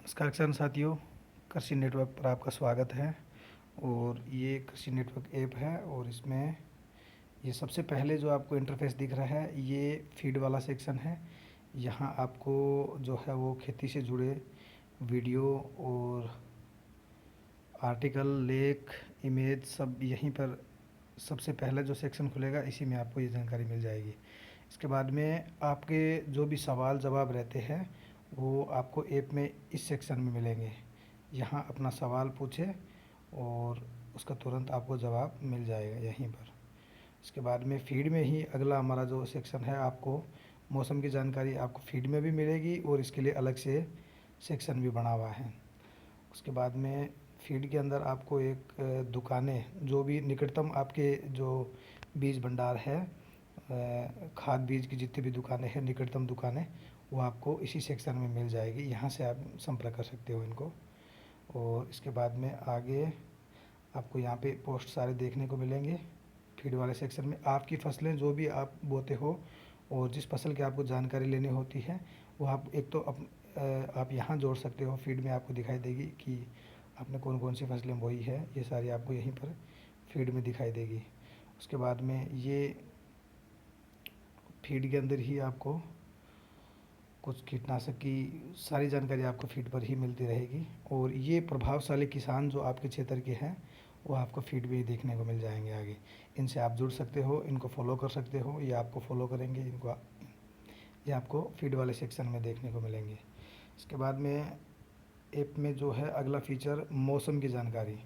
नमस्कार किसान साथियों, कृषि नेटवर्क पर आपका स्वागत है। और ये कृषि नेटवर्क ऐप है और इसमें ये सबसे पहले जो आपको इंटरफेस दिख रहा है ये फीड वाला सेक्शन है। यहाँ आपको जो है वो खेती से जुड़े वीडियो और आर्टिकल, लेख, इमेज सब यहीं पर सबसे पहले जो सेक्शन खुलेगा इसी में आपको ये जानकारी मिल जाएगी। इसके बाद में आपके जो भी सवाल जवाब रहते हैं वो आपको ऐप में इस सेक्शन में मिलेंगे। यहाँ अपना सवाल पूछे और उसका तुरंत आपको जवाब मिल जाएगा यहीं पर। इसके बाद में फीड में ही अगला हमारा जो सेक्शन है, आपको मौसम की जानकारी आपको फीड में भी मिलेगी और इसके लिए अलग से सेक्शन भी बना हुआ है। उसके बाद में फीड के अंदर आपको एक दुकानें, जो भी निकटतम आपके जो बीज भंडार है, खाद बीज की जितनी भी दुकानें हैं, निकटतम दुकानें, वो आपको इसी सेक्शन में मिल जाएगी। यहाँ से आप संपर्क कर सकते हो इनको। और इसके बाद में आगे आपको यहाँ पे पोस्ट सारे देखने को मिलेंगे। फीड वाले सेक्शन में आपकी फसलें जो भी आप बोते हो और जिस फसल की आपको जानकारी लेनी होती है वो आप एक तो आप यहाँ जोड़ सकते हो। फीड में आपको दिखाई देगी कि आपने कौन कौन सी फसलें बोई है, ये सारी आपको यहीं पर फीड में दिखाई देगी। उसके बाद में ये फीड के अंदर ही आपको कुछ कीटनाशक की सारी जानकारी आपको फीड पर ही मिलती रहेगी। और ये प्रभावशाली किसान जो आपके क्षेत्र के हैं वो आपको फीड में ही देखने को मिल जाएंगे आगे। इनसे आप जुड़ सकते हो, इनको फॉलो कर सकते हो, ये आपको फॉलो करेंगे, ये आपको फीड वाले सेक्शन में देखने को मिलेंगे। इसके बाद में ऐप में जो है अगला फीचर मौसम की जानकारी।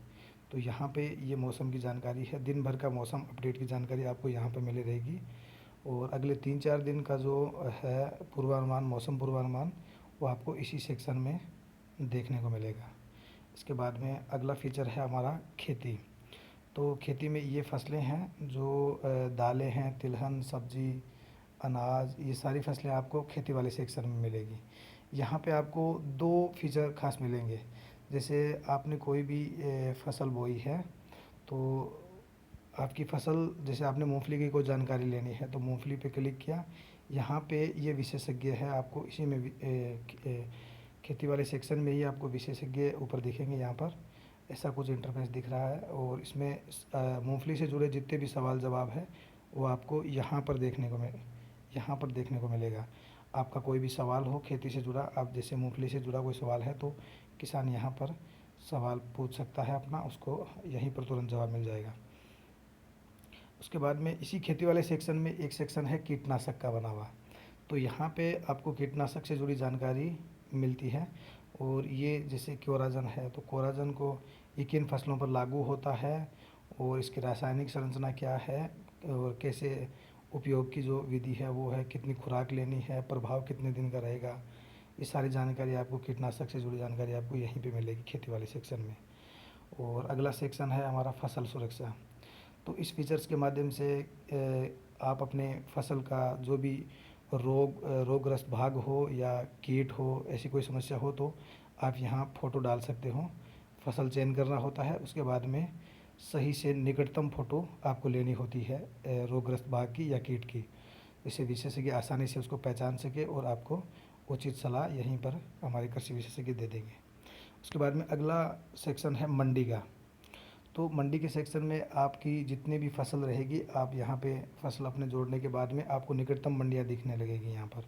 तो यहाँ पे ये मौसम की जानकारी है, दिन भर का मौसम अपडेट की जानकारी आपको यहाँ पे मिली रहेगी। और अगले 3-4 दिन का जो है पूर्वानुमान, मौसम पूर्वानुमान, वो आपको इसी सेक्शन में देखने को मिलेगा। इसके बाद में अगला फीचर है हमारा खेती। तो खेती में ये फसलें हैं जो दालें हैं, तिलहन, सब्जी, अनाज, ये सारी फसलें आपको खेती वाले सेक्शन में मिलेगी। यहाँ पे आपको दो फीचर खास मिलेंगे। जैसे आपने कोई भी फसल बोई है तो आपकी फसल, जैसे आपने मूंगफली की कोई जानकारी लेनी है तो मूंगफली पे क्लिक किया, यहाँ पे ये विशेषज्ञ है, आपको इसी में खेती वाले सेक्शन में ही आपको विशेषज्ञ ऊपर दिखेंगे। यहाँ पर ऐसा कुछ इंटरफेस दिख रहा है और इसमें मूंगफली से जुड़े जितने भी सवाल जवाब है वो आपको यहाँ पर देखने को मिलेगा। आपका कोई भी सवाल हो खेती से जुड़ा, आप जैसे मूंगफली से जुड़ा कोई सवाल है तो किसान यहाँ पर सवाल पूछ सकता है अपना, उसको यहीं पर तुरंत जवाब मिल जाएगा। उसके बाद में इसी खेती वाले सेक्शन में एक सेक्शन है कीटनाशक का बना हुआ। तो यहाँ पे आपको कीटनाशक से जुड़ी जानकारी मिलती है। और ये जैसे कोराजन है तो कोराजन को ये किन फसलों पर लागू होता है और इसकी रासायनिक संरचना क्या है और कैसे उपयोग की जो विधि है वो है, कितनी खुराक लेनी है, प्रभाव कितने दिन का रहेगा, ये सारी जानकारी आपको, कीटनाशक से जुड़ी जानकारी आपको यहीं पे मिलेगी खेती वाले सेक्शन में। और अगला सेक्शन है हमारा फसल सुरक्षा। तो इस फीचर्स के माध्यम से आप अपने फसल का जो भी रोगग्रस्त भाग हो या कीट हो, ऐसी कोई समस्या हो तो आप यहाँ फ़ोटो डाल सकते हो। फसल चयन करना होता है, उसके बाद में सही से निकटतम फ़ोटो आपको लेनी होती है रोगग्रस्त भाग की या कीट की, जिससे विशेषज्ञ आसानी से उसको पहचान सके और आपको उचित सलाह यहीं पर हमारे कृषि विशेषज्ञ दे देंगे। उसके बाद में अगला सेक्शन है मंडी का। तो मंडी के सेक्शन में आपकी जितनी भी फसल रहेगी, आप यहाँ पे फसल अपने जोड़ने के बाद में आपको निकटतम मंडियाँ दिखने लगेगी यहाँ पर।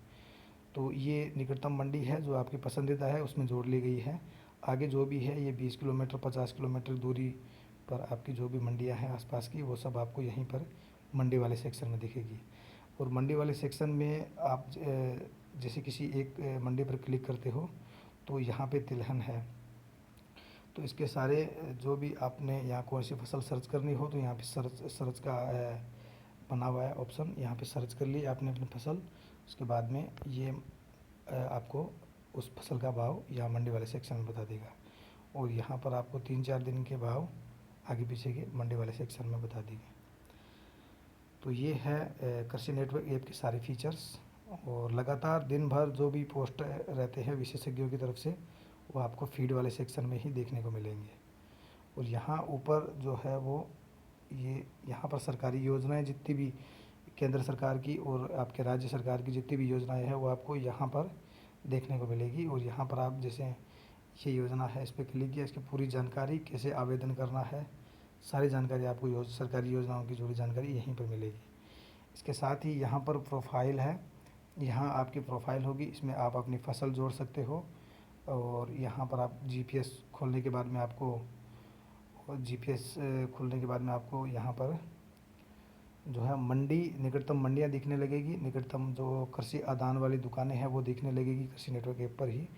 तो ये निकटतम मंडी है जो आपकी पसंदीदा है, उसमें जोड़ ली गई है। आगे जो भी है ये 20 किलोमीटर 50 किलोमीटर दूरी पर आपकी जो भी मंडियाँ हैं आसपास की, वो सब आपको यहीं पर मंडी वाले सेक्शन में दिखेगी। और मंडी वाले सेक्शन में आप जैसे किसी एक मंडी पर क्लिक करते हो तो यहाँ पे तिलहन है, तो इसके सारे जो भी आपने यहाँ कौन सी फसल सर्च करनी हो तो यहाँ पे सर्च सर्च का बना हुआ है ऑप्शन, यहाँ पे सर्च कर ली आपने अपनी फसल। उसके बाद में ये आपको उस फसल का भाव यहाँ मंडी वाले सेक्शन में बता देगा। और यहाँ पर आपको 3-4 दिन के भाव आगे पीछे के मंडी वाले सेक्शन में बता देंगे। तो ये है कृषि नेटवर्क ऐप के सारे फीचर्स। और लगातार दिन भर जो भी पोस्ट रहते हैं विशेषज्ञों की तरफ से वो आपको फीड वाले सेक्शन में ही देखने को मिलेंगे। और यहाँ ऊपर जो है वो ये यहाँ पर सरकारी योजनाएं जितनी भी केंद्र सरकार की और आपके राज्य सरकार की जितनी भी योजनाएं हैं वो आपको यहाँ पर देखने को मिलेगी। और यहाँ पर आप जैसे ये योजना है, इस पर क्लिक किया। इसकी पूरी जानकारी, कैसे आवेदन करना है, सारी जानकारी आपको सरकारी योजनाओं की जुड़ी जानकारी यहीं पर मिलेगी। इसके साथ ही यहाँ पर प्रोफाइल है, यहाँ आपकी प्रोफाइल होगी, इसमें आप अपनी फसल जोड़ सकते हो। और यहाँ पर आप जीपीएस खोलने के बाद में आपको यहाँ पर जो है मंडी, निकटतम मंडियाँ दिखने लगेगी, निकटतम जो कृषि आदान वाली दुकानें हैं वो दिखने लगेगी कृषि नेटवर्क ऐप पर ही।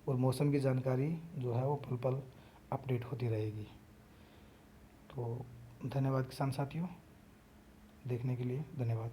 और मौसम की जानकारी जो है वो पल पल अपडेट होती रहेगी। तो धन्यवाद किसान साथियों, देखने के लिए धन्यवाद।